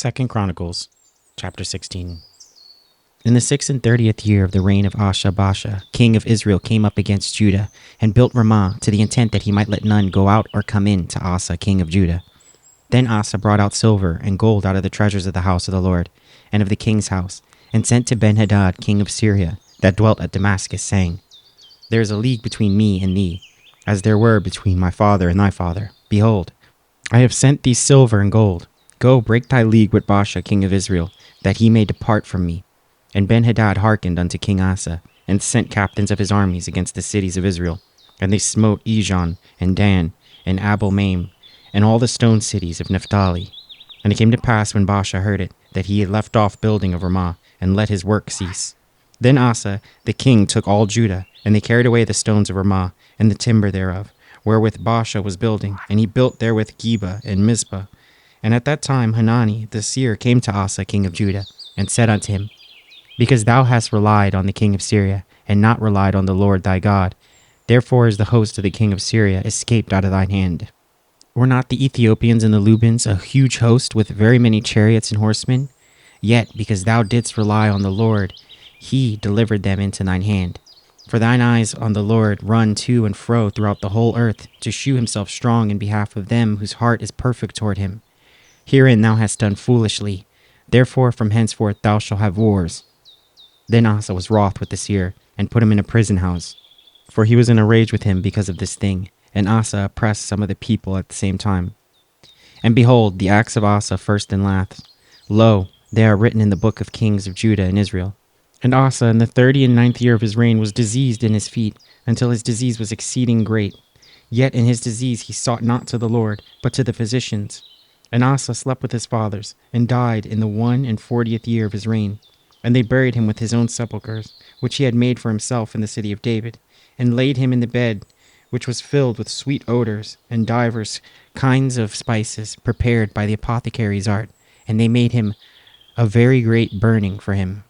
2 Chronicles, chapter 16. In the 36th year of the reign of Abijah, king of Israel, came up against Judah, and built Ramah to the intent that he might let none go out or come in to Asa, king of Judah. Then Asa brought out silver and gold out of the treasures of the house of the Lord, and of the king's house, and sent to Benhadad, king of Syria, that dwelt at Damascus, saying, There is a league between me and thee, as there were between my father and thy father. Behold, I have sent thee silver and gold. Go, break thy league with Baasha, king of Israel, that he may depart from me. And Benhadad hearkened unto King Asa, and sent captains of his armies against the cities of Israel. And they smote Ijon, and Dan, and Abel-maim, and all the stone cities of Naphtali. And it came to pass, when Baasha heard it, that he had left off building of Ramah, and let his work cease. Then Asa the king took all Judah, and they carried away the stones of Ramah, and the timber thereof, wherewith Baasha was building, and he built therewith Geba and Mizpah. And at that time Hanani the seer came to Asa king of Judah, and said unto him, Because thou hast relied on the king of Syria, and not relied on the Lord thy God, therefore is the host of the king of Syria escaped out of thine hand. Were not the Ethiopians and the Lubans a huge host with very many chariots and horsemen? Yet because thou didst rely on the Lord, he delivered them into thine hand. For thine eyes on the Lord run to and fro throughout the whole earth, to shew himself strong in behalf of them whose heart is perfect toward him. Herein thou hast done foolishly. Therefore from henceforth thou shalt have wars. Then Asa was wroth with the seer, and put him in a prison house. For he was in a rage with him because of this thing, and Asa oppressed some of the people at the same time. And behold, the acts of Asa first and last, lo, they are written in the book of kings of Judah and Israel. And Asa in the 39th year of his reign was diseased in his feet, until his disease was exceeding great. Yet in his disease he sought not to the Lord, but to the physicians. And Asa slept with his fathers, and died in the 41st year of his reign. And they buried him with his own sepulchres, which he had made for himself in the city of David, and laid him in the bed, which was filled with sweet odors, and divers kinds of spices, prepared by the apothecary's art. And they made him a very great burning for him.